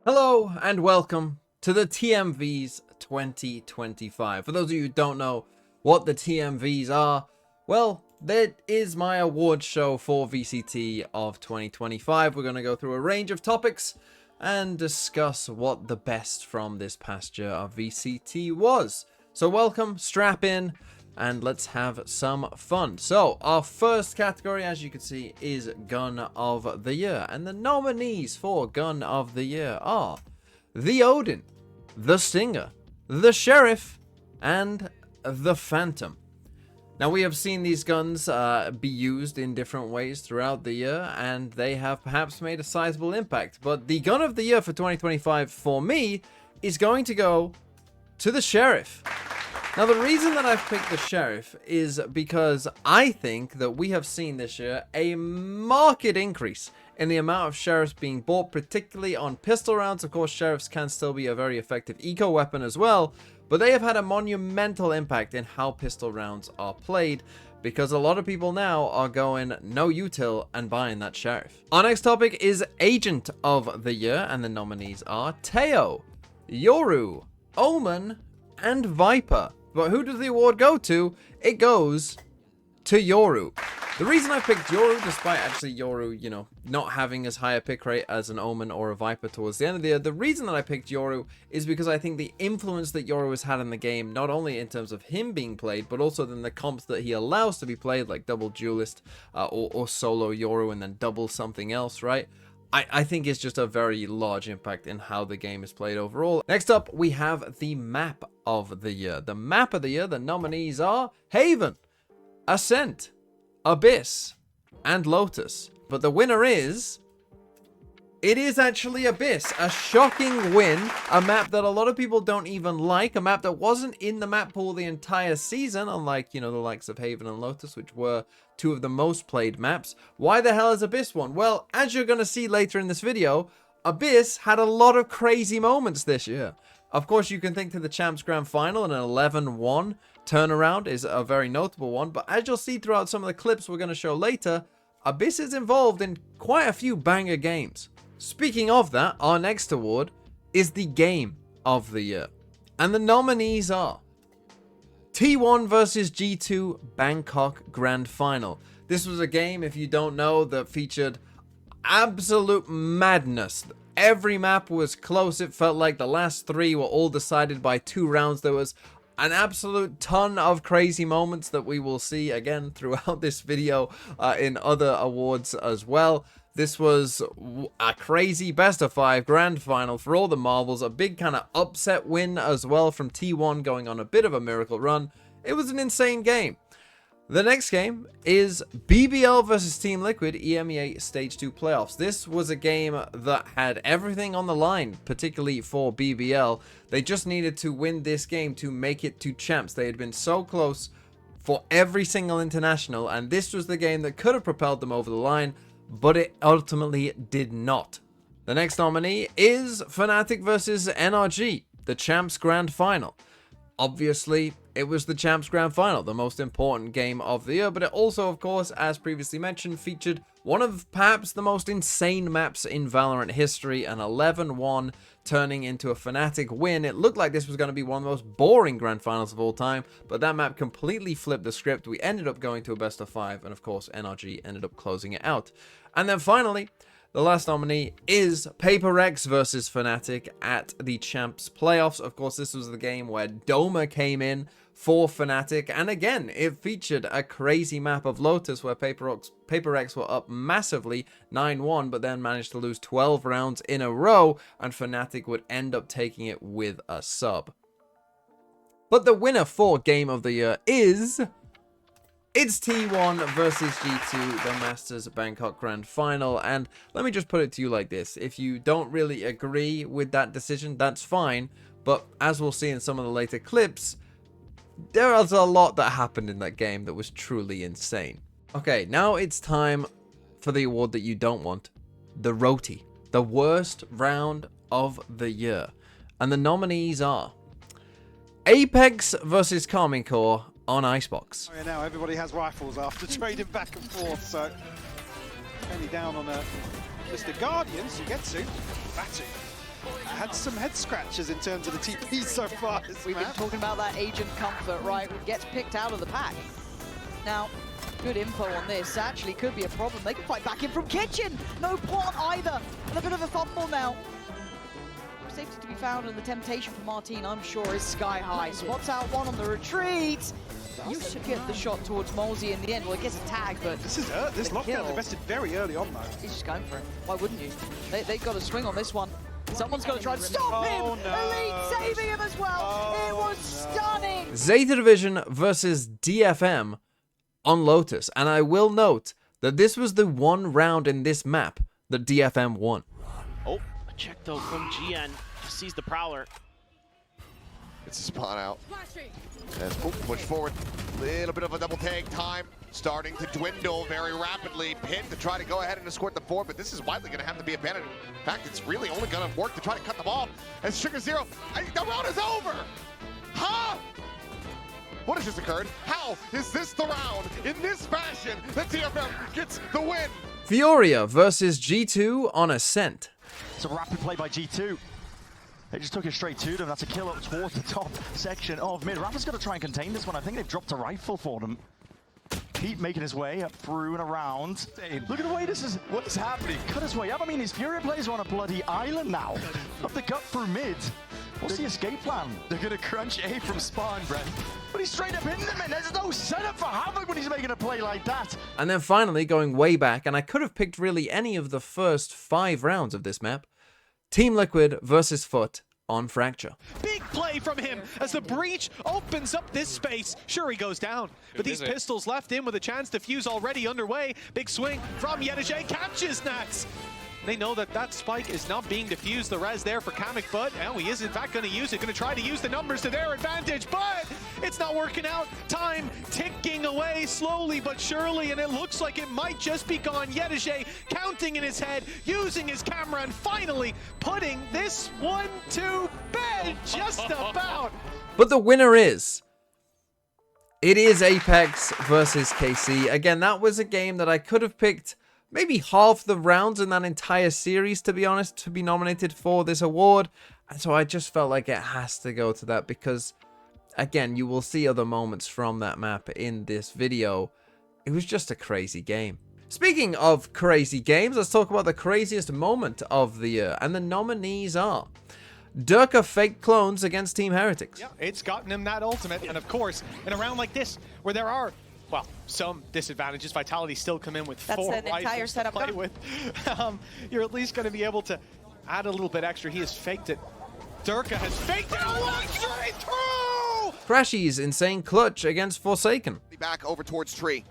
Hello and welcome to the TMVees 2025. For those of you who don't know what the TMVs are, well, that is my award show for VCT of 2025. We're going to go through a range of topics and discuss what the best from this past year of VCT was. So welcome, strap in, and let's have some fun. So our first category, as you can see, is Gun of the Year, and the nominees for Gun of the Year are the Odin, the Stinger, the Sheriff, and the Phantom. Now, we have seen these guns be used in different ways throughout the year, and they have perhaps made a sizable impact, but the Gun of the Year for 2025 for me is going to go to the Sheriff. Now, the reason that I've picked the Sheriff is because I think that we have seen this year a marked increase in the amount of Sheriffs being bought, particularly on pistol rounds. Of course, Sheriffs can still be a very effective eco weapon as well, but they have had a monumental impact in how pistol rounds are played, because a lot of people now are going no util and buying that Sheriff. Our next topic is Agent of the Year, and the nominees are Teo, Yoru, Omen, and Viper. But who does the award go to? It goes to Yoru. The reason I picked Yoru, despite actually Yoru, not having as high a pick rate as an Omen or a Viper towards the end of the year, the reason that I picked Yoru is because I think the influence that Yoru has had in the game, not only in terms of him being played, but also in the comps that he allows to be played, like double duelist or solo Yoru and then double something else, right? I think it's just a very large impact in how the game is played overall. Next up, we have the Map of the Year. The Map of the Year, the nominees are Haven, Ascent, Abyss, and Lotus. But the winner is... it is actually Abyss. A shocking win. A map that a lot of people don't even like. A map that wasn't in the map pool the entire season, unlike, the likes of Haven and Lotus, which were two of the most played maps. Why the hell is Abyss one? Well, as you're going to see later in this video, Abyss had a lot of crazy moments this year. Of course, you can think to the Champs Grand Final, and an 11-1 turnaround is a very notable one. But as you'll see throughout some of the clips we're going to show later, Abyss is involved in quite a few banger games. Speaking of that, our next award is the Game of the Year. And the nominees are T1 versus G2 Bangkok Grand Final. This was a game, if you don't know, that featured absolute madness. Every map was close. It felt like the last three were all decided by 2 rounds. There was an absolute ton of crazy moments that we will see again throughout this video in other awards as well. This was a crazy best of 5 grand final for all the marbles. A big kind of upset win as well from T1 going on a bit of a miracle run. It was an insane game. The next game is BBL versus Team Liquid EMEA Stage 2 Playoffs. This was a game that had everything on the line, particularly for BBL. They just needed to win this game to make it to champs. They had been so close for every single international, and this was the game that could have propelled them over the line, but it ultimately did not. The next nominee is Fnatic versus NRG, the Champs Grand Final. Obviously, it was the Champs Grand Final, the most important game of the year, but it also, of course, as previously mentioned, featured one of perhaps the most insane maps in Valorant history, an 11-1 turning into a Fnatic win. It looked like this was going to be one of the most boring Grand Finals of all time, but that map completely flipped the script. We ended up going to a best of 5, and of course, NRG ended up closing it out. And then finally, the last nominee is PaperX versus Fnatic at the Champs Playoffs. Of course, this was the game where Doma came in for Fnatic, and again, it featured a crazy map of Lotus where PaperX were up massively 9-1, but then managed to lose 12 rounds in a row, and Fnatic would end up taking it with a sub. But the winner for Game of the Year is... it's T1 versus G2, the Masters Bangkok Grand Final. And let me just put it to you like this. If you don't really agree with that decision, that's fine. But as we'll see in some of the later clips, there was a lot that happened in that game that was truly insane. Okay, now it's time for the award that you don't want. The Roti. The worst round of the year. And the nominees are Apex versus Karmine Corps on Icebox. Oh, yeah, now everybody has rifles after trading back and forth, so only down on a Mr. Guardians, you get to Batu. had some head scratches in terms of the TP so far this We've been map. talking about that agent comfort, right? Who gets picked out of the pack. Now, good info on this. Actually could be a problem. They can fight back in from kitchen. No plot either. And a bit of a fumble now. Safety to be found, and the temptation for Martin, I'm sure, is sky high. Spots out one on the retreat. You should get the shot towards Molesy in the end. Well, it gets a tag, but This lockdown invested very early on, though. he's just going for it. Why wouldn't you? They've got a swing on this one. Someone's got to try to stop him! Oh, no. Elite saving him as well! It was stunning! Zeta Division versus DFM on Lotus. And I will note that this was the one round in this map that DFM won. Oh, a check though from GN. Just sees the Prowler. It's a spawn out. And push forward. Little bit of a double tag time. Starting to dwindle very rapidly. Pin to try to go ahead and escort the forward, but this is widely going to have to be abandoned. In fact, it's really only going to work to try to cut them off. As Sugar Zero, the round is over! Huh? What has just occurred? How is this the round? In this fashion, the TFM gets the win! Fioria versus G2 on Ascent. It's a rapid play by G2. They just took it straight to them. That's a kill up towards the top section of mid. Rapid's got to try and contain this one. I think they've dropped a rifle for them. Pete making his way up through and around. Look at the way what is happening. Cut his way up. I mean, his Fury players are on a bloody island now. Up the gut through mid. What's the escape plan? They're going to crunch A from spawn, Brent. But he's straight up in them, and there's no setup for Havoc when he's making a play like that. And then finally, going way back, and I could have picked really any of the first 5 rounds of this map, Team Liquid versus Foot on Fracture. Big play from him as the breach opens up this space. Sure, he goes down, but these pistols left in with a chance to fuse already underway. Big swing from Yedijay, catches Nax. They know that that spike is not being diffused. The res there for Kamek, but now he is in fact going to use it. Going to try to use the numbers to their advantage, but it's not working out. Time ticking away slowly but surely, and it looks like it might just be gone. Yedijay counting in his head, using his camera, and finally putting this one to bed just about. But the winner is... It is Apex versus KC. Again, that was a game that I could have picked maybe half the rounds in that entire series, to be honest, to be nominated for this award. And so I just felt like it has to go to that because, again, you will see other moments from that map in this video. It was just a crazy game. Speaking of crazy games, let's talk about the craziest moment of the year. And the nominees are Durka Fake Clones against Team Heretics. Yeah, it's gotten him that ultimate. And of course, in a round like this, where there are, well, some disadvantages, Vitality still come in with 4 an entire rifles to setup play done. with. You're at least going to be able to add a little bit extra. He has faked it. Durka has faked it and walked straight through! Crashy's insane clutch against Forsaken. Back over towards Tree.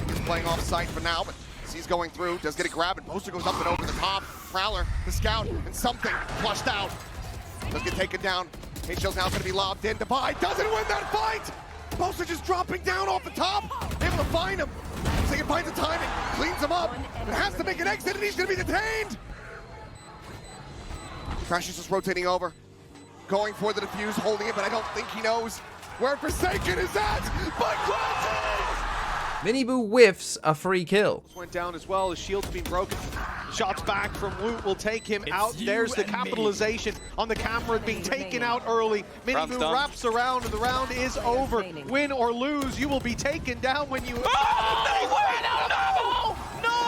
He's playing off site for now, but as he's going through, does get a grab, and Poster goes up and over the top. Prowler, the scout, and something flushed out. Does get taken down. H-Shell's now going to be lobbed in. Divide doesn't win that fight! Poster just dropping down off the top, able to find him. Forsaken finds the timing, cleans him up, and has to make an exit, and he's going to be detained! Crash is just rotating over, going for the defuse, holding it, but I don't think he knows where Forsaken is at, but crashes! Miniboo whiffs a free kill. Went down as well, his shield's been broken. Shots back from Woot will take him out. There's the capitalization on the camera being taken out early. Miniboo wraps around and the round is over. Win or lose, you will be taken down when you... Oh, they win! No! No!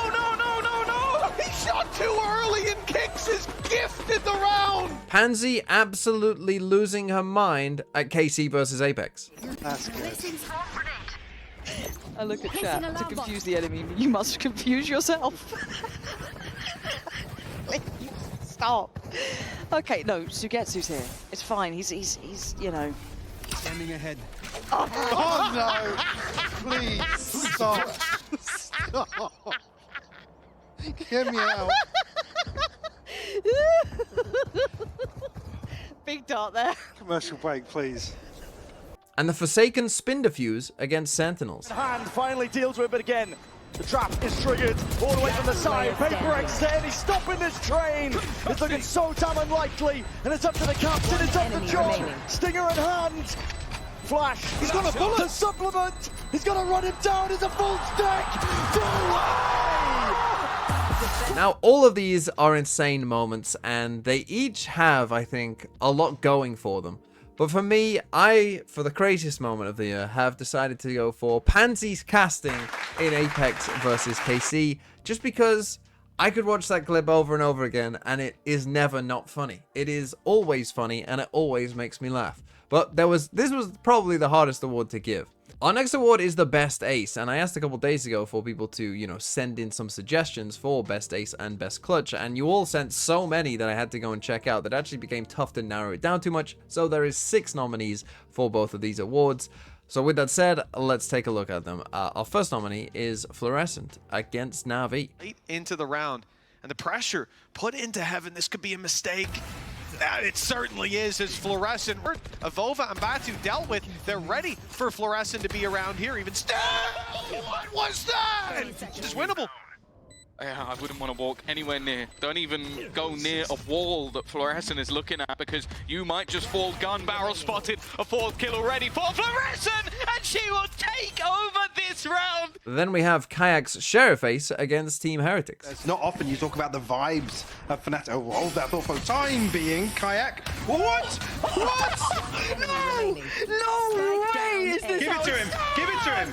He shot too early and Kicks is gifted the round! Pansy absolutely losing her mind at KC versus Apex. That's good. I look at chat to confuse the enemy. You must confuse yourself. Stop. Okay, no, Sugetsu's here. It's fine. He's you know. Standing ahead. Oh no! Please stop! Stop! Get me out! Big dart there. Commercial break, please. And the Forsaken spin defuse against Sentinels. Hand finally deals with it again. The trap is triggered all the way from the side. Paper X there, he's stopping this train. It's looking so damn unlikely. And it's up to the captain, it's up to John. Stinger in hand. Flash. He's got a bullet. The supplement. He's going to run him down. It's a full stack. No way! Now, all of these are insane moments, and they each have, I think, a lot going for them. But for me, for the craziest moment of the year, have decided to go for Pansy's casting in Apex versus KC, just because I could watch that clip over and over again, and it is never not funny. It is always funny, and it always makes me laugh. But this was probably the hardest award to give. Our next award is the Best Ace, and I asked a couple days ago for people to, you know, send in some suggestions for Best Ace and Best Clutch, and you all sent so many that I had to go and check out that actually became tough to narrow it down too much, so there is 6 nominees for both of these awards. So with that said, let's take a look at them. Our first nominee is Fluorescent against Na'Vi. Late into the round, and the pressure put into Heaven. This could be a mistake. It certainly is, as Fluorescent, Avova and Batu dealt with. They're ready for Fluorescent to be around here. Even still, what was that? Just winnable. Yeah, I wouldn't want to walk anywhere near. Don't even go near a wall that Fluorescent is looking at, because you might just fall gun barrel spotted. A 4th kill already for Fluorescent, and she will take over this round. Then we have Kayak's Sheriff Ace against Team Heretics. It's not often you talk about the vibes of Fnatic. Oh, hold that thought for the time being. Kayak. What? What? No! No way! Is this Give it to him! Give it to him!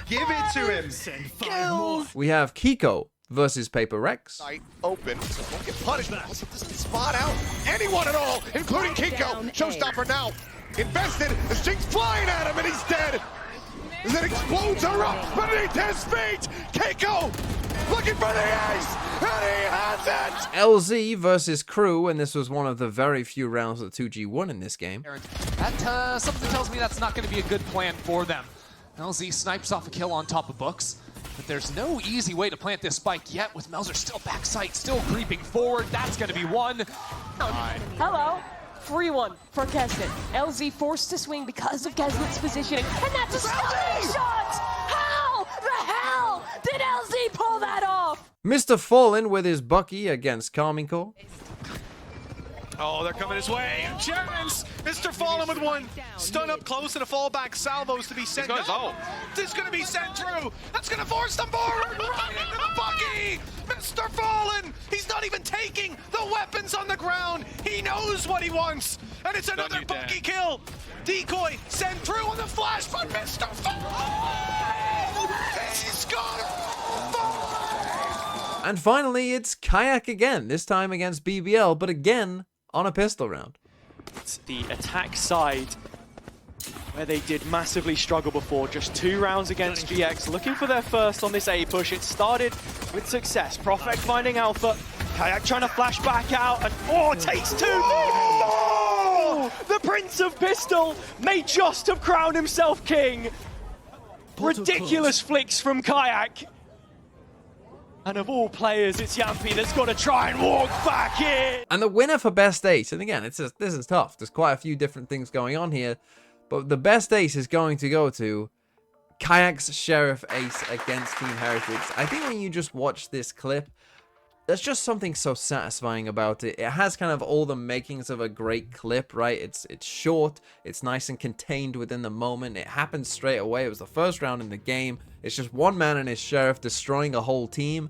Give it to him! Kills! We have Kiko versus Paper Rex. Site open, won't get punished, but also doesn't spot out anyone at all, including Kiko. Showstopper now, invested, as Jinx flying at him and he's dead. As it explodes erupt beneath his feet. Kiko looking for the ace, and he has it! LZ versus Crew, and this was one of the very few rounds that 2G won in this game. That something tells me that's not going to be a good plan for them. LZ snipes off a kill on top of Books, but there's no easy way to plant this spike yet, with Melzer still backside, still creeping forward. That's going to be one. Hello. Free one for Kesnet. LZ forced to swing because of Kesnet's positioning, and that's a stunning shot! How the hell did LZ pull that off? Mr. Fallen with his Bucky against Carmine Core. Oh, they're coming his way. Chance! Mr. Fallen with one. Stun up close and a fallback salvos to be sent. This is going to be sent through. That's going to force them forward. Right into the Bucky. Mr. Fallen. He's not even taking the weapons on the ground. He knows what he wants. And it's another Bucky kill. Decoy sent through on the flash, but Mr. Fallen. He's got it. And finally, it's Kayak again, this time against BBL, but again on a pistol round. It's the attack side, where they did massively struggle before. Just 2 rounds against GX, looking for their first on this A push. It started with success. Prophet finding Alpha. Kayak trying to flash back out, and takes 2. No! The Prince of Pistol may just have crowned himself king. Ridiculous flicks from Kayak. And of all players, it's Yampi that's got to try and walk back in. And the winner for Best Ace, and again, this is tough. There's quite a few different things going on here, but the Best Ace is going to go to Kayak's Sheriff Ace against Team Heretics. I think when you just watch this clip, there's just something so satisfying about it. It has kind of all the makings of a great clip, right? It's short, it's nice and contained within the moment. It happens straight away. It was the first round in the game. It's just one man and his sheriff destroying a whole team.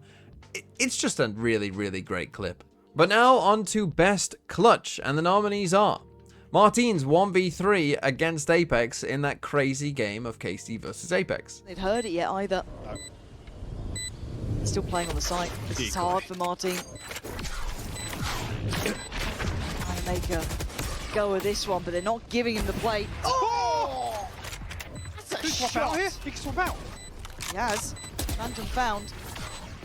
It's just a really, really great clip. But now on to Best Clutch, and the nominees are Martine's 1v3 against Apex in that crazy game of KC versus Apex. They'd heard it yet either. Still playing on the site. This is hard for Martine. Trying to make a go of this one, but they're not giving him the plate. Oh! That's a swap out here. He can swap out. He has. Phantom found.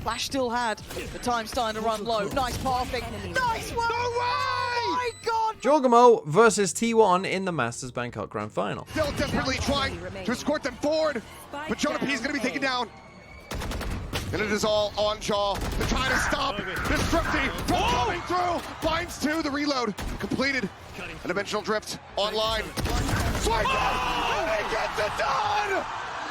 Flash still had. The time's starting to run low. Nice pathing. Nice one! No way! Oh my god! Jorgamo versus T1 in the Masters Bangkok Grand Final. Still desperately trying to escort them forward, but Jonah P is going to be taken down. And it is all on Jaw. They're trying to stop Destructi from coming through. Finds 2, the reload completed. A dimensional drift online. Swipe and he gets it done!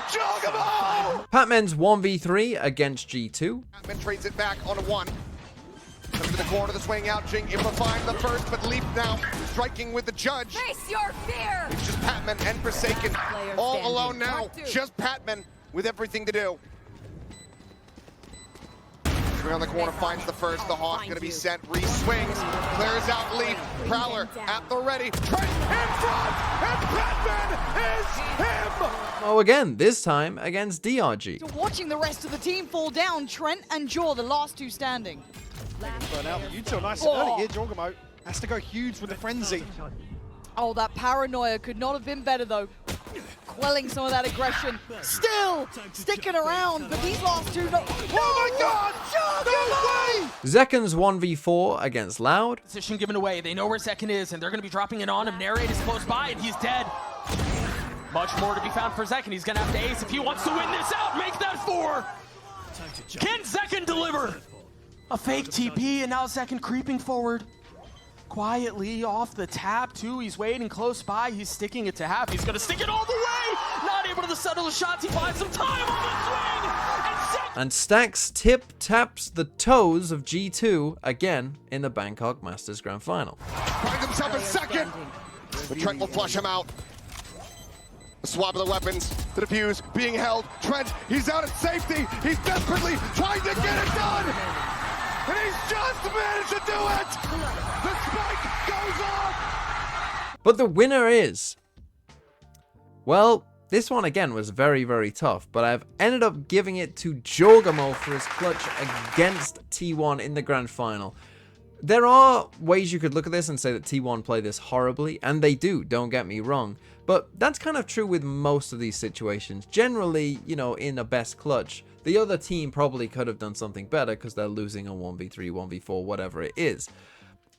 Jogamo! Patman's 1v3 against G2. Patman trades it back on a 1. Comes to the corner, the swing out. Jing able to find the first, but Leap now striking with the judge. Face your fear! It's just Patman and Forsaken all alone now. Just Patman with everything to do. around the corner, finds the first. The Hawk going to be sent. Reese swings, clears out Leaf. Prowler at the ready. Trent in front, and Batman is him! Oh, again, this time against DRG. So watching the rest of the team fall down, Trent and Jaw, the last two standing. Burn out. Yuto nice and early here. Jorgamo has to go huge with the frenzy. Oh, that paranoia could not have been better, though. Quelling some of that aggression. Still sticking around, but these last two... No. Oh my God! No way! Zekken's 1v4 against Loud. Position given away. They know where Zekken is, and they're going to be dropping it on him. Narrate is close by, and he's dead. Much more to be found for Zekken. He's going to have to ace if he wants to win this out. Make that 4. Can Zekken deliver? A fake TP, and now Zekken creeping forward. Quietly off the tap, too. He's waiting close by. He's sticking it to half. He's going to stick it all the way. Not able to settle the shots. He finds some time on the swing. And Stacks taps the toes of G2 again in the Bangkok Masters Grand Final. Finds himself a second, but Trent will flush him out. The swap of the weapons, the defuse being held. Trent, he's out at safety. He's desperately trying to get it done. And he's just managed to do it! The spike goes off! But the winner is... Well, this one again was very, very tough, but I've ended up giving it to Jorgamo for his clutch against T1 in the grand final. There are ways you could look at this and say that T1 play this horribly, and they do, don't get me wrong. But that's kind of true with most of these situations. Generally, you know, in a best clutch, the other team probably could have done something better because they're losing a 1v3, 1v4, whatever it is.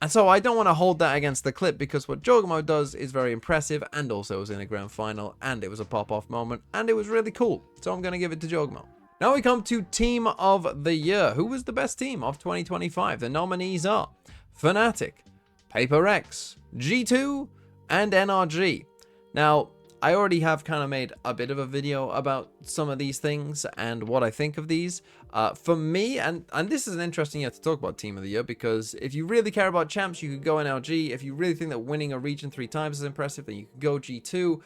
And so I don't want to hold that against the clip because what Jorgamo does is very impressive and also was in a grand final and it was a pop-off moment and it was really cool. So I'm going to give it to Jorgamo. Now we come to Team of the Year. Who was the best team of 2025? The nominees are Fnatic, PaperX, G2, and NRG. Now, I already have kind of made a bit of a video about some of these things and what I think of these. For me, and this is an interesting year to talk about Team of the Year because if you really care about champs, you could go NRG. If you really think that winning a region 3 times is impressive, then you could go G2.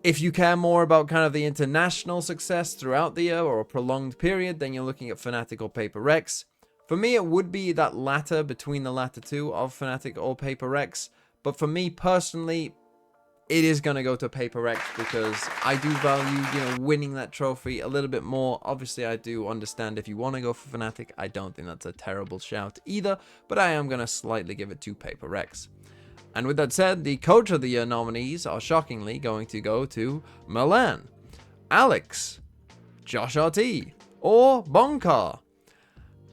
If you care more about kind of the international success throughout the year or a prolonged period, then you're looking at Fnatic or PaperX. For me, it would be that latter between the latter two of Fnatic or PaperX. But for me personally, it is going to go to PaperX because I do value, you know, winning that trophy a little bit more. Obviously, I do understand if you want to go for Fnatic. I don't think that's a terrible shout either, but I am going to slightly give it to PaperX. And with that said, the Coach of the Year nominees are shockingly going to go to Milan, Alex, Josh RT, or Bonkar.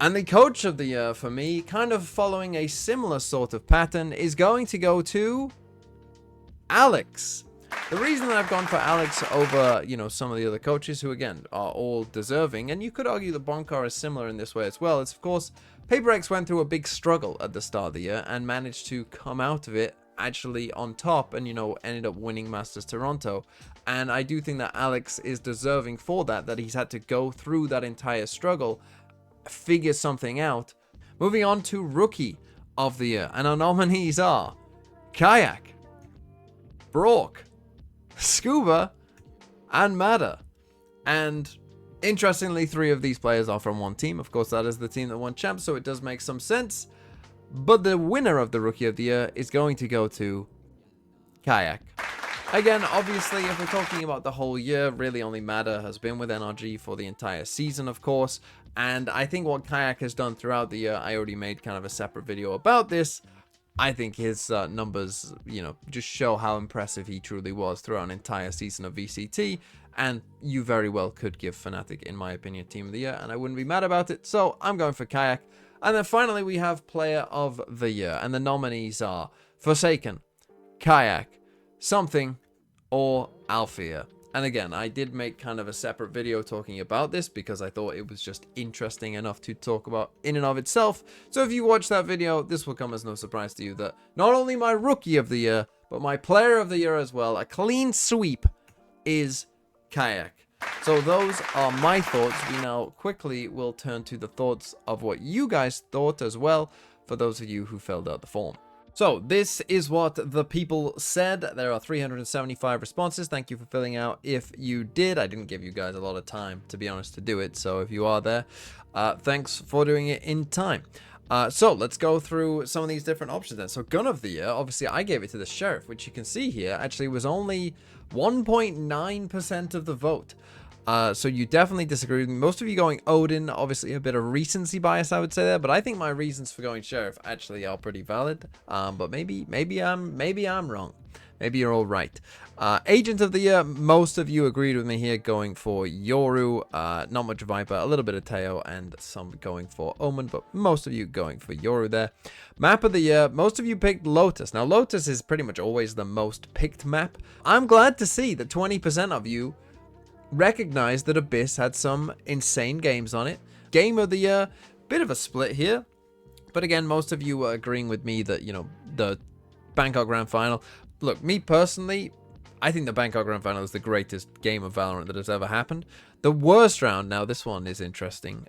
And the Coach of the Year for me, kind of following a similar sort of pattern, is going to go to Alex. The reason that I've gone for Alex over, you know, some of the other coaches who, again, are all deserving, and you could argue that Bonkar is similar in this way as well, is, of course, PaperX went through a big struggle at the start of the year and managed to come out of it actually on top and, you know, ended up winning Masters Toronto. And I do think that Alex is deserving for that, that he's had to go through that entire struggle, figure something out. Moving on to Rookie of the Year, and our nominees are Kayak, Brock, Scuba, and Mada. And interestingly, 3 of these players are from one team. Of course, that is the team that won champs, so it does make some sense. But the winner of the Rookie of the Year is going to go to Kayak. Again, obviously, if we're talking about the whole year, really only Mada has been with NRG for the entire season, of course. And I think what Kayak has done throughout the year, I already made kind of a separate video about this. I think his numbers, you know, just show how impressive he truly was throughout an entire season of VCT. And you very well could give Fnatic, in my opinion, Team of the Year, and I wouldn't be mad about it. So I'm going for Kayak. And then finally, we have Player of the Year. And the nominees are Forsaken, Kayak, Something, or Althea. And again, I did make kind of a separate video talking about this because I thought it was just interesting enough to talk about in and of itself. So if you watch that video, this will come as no surprise to you that not only my Rookie of the Year, but my Player of the Year as well, a clean sweep, is Kayak. So those are my thoughts. We now quickly will turn to the thoughts of what you guys thought as well, for those of you who filled out the form. So this is what the people said. There are 375 responses. Thank you for filling out if you did. I didn't give you guys a lot of time, to be honest, to do it. So if you are there, thanks for doing it in time. So let's go through some of these different options then. So Gun of the Year, obviously I gave it to the Sheriff, which you can see here actually was only 1.9% of the vote. So you definitely disagree with me. Most of you going Odin, obviously a bit of recency bias, I would say there, but I think my reasons for going Sheriff actually are pretty valid. But maybe I'm wrong. Maybe you're all right. Agent of the Year, most of you agreed with me here going for Yoru, not much Viper, a little bit of Teo, and some going for Omen, but most of you going for Yoru there. Map of the Year, most of you picked Lotus. Now, Lotus is pretty much always the most picked map. I'm glad to see that 20% of you recognized that Abyss had some insane games on it. Game of the Year, bit of a split here, but again, most of you were agreeing with me that, you know, the Bangkok Grand Final. Look, me personally, I think the Bangkok Grand Final is the greatest game of Valorant that has ever happened. The worst round, now this one is interesting.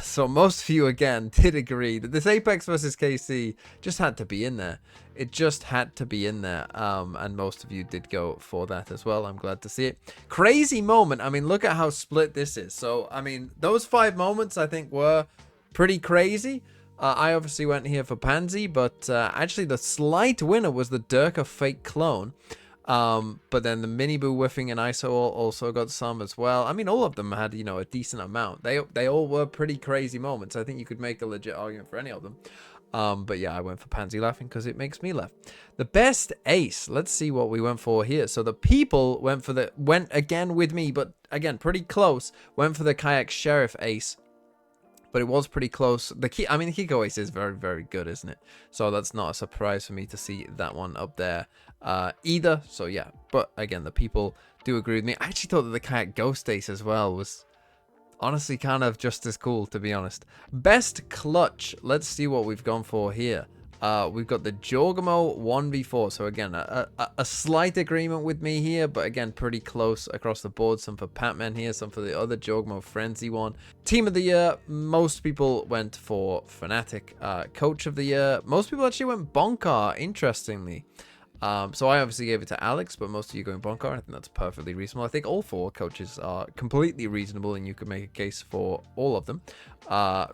So most of you, again, did agree that this Apex versus KC just had to be in there. It just had to be in there. And most of you did go for that as well. I'm glad to see it. Crazy moment. I mean, look at how split this is. So, I mean, those 5 moments, I think, were pretty crazy. I obviously went here for Pansy, but actually the slight winner was the Durka fake clone. But then the Miniboo whiffing and ISO also got some as well. I mean, all of them had, you know, a decent amount. They all were pretty crazy moments. I think you could make a legit argument for any of them. But yeah, I went for Pansy laughing because it makes me laugh. The best ace. Let's see what we went for here. So the people went again with me, but again, pretty close. Went for the Kayak Sheriff ace. But it was pretty close. The Kiko ace is very, very good, isn't it? So that's not a surprise for me to see that one up there either. So yeah, but again, the people do agree with me. I actually thought that the Kayak Ghost ace as well was honestly kind of just as cool, to be honest. Best clutch. Let's see what we've gone for here. We've got the Jorgamo 1v4. So again, a slight agreement with me here, but again, pretty close across the board. Some for Patman here, some for the other Jorgamo Frenzy one. Team of the Year, most people went for Fnatic. Coach of the Year, most people actually went Bonkar, interestingly. So I obviously gave it to Alex, but most of you going Bonkar. I think that's perfectly reasonable. I think all 4 coaches are completely reasonable, and you could make a case for all of them.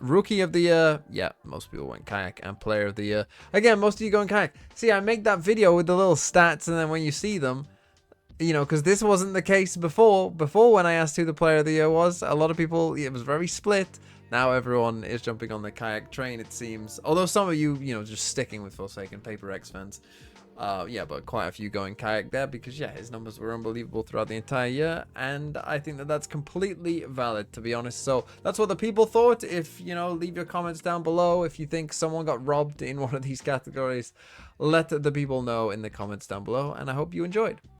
Rookie of the Year, yeah, most people went Kayak. And Player of the Year, again, most of you going Kayak. See, I make that video with the little stats, and then when you see them, you know, because this wasn't the case before. Before, when I asked who the Player of the Year was, a lot of people, it was very split. Now everyone is jumping on the Kayak train, it seems. Although some of you, you know, just sticking with Forsaken Paper X fans. Yeah, but quite a few going Kayak there because, yeah, his numbers were unbelievable throughout the entire year, and I think that that's completely valid, to be honest. So that's what the people thought. If, you know, leave your comments down below. If you think someone got robbed in one of these categories, let the people know in the comments down below, and I hope you enjoyed.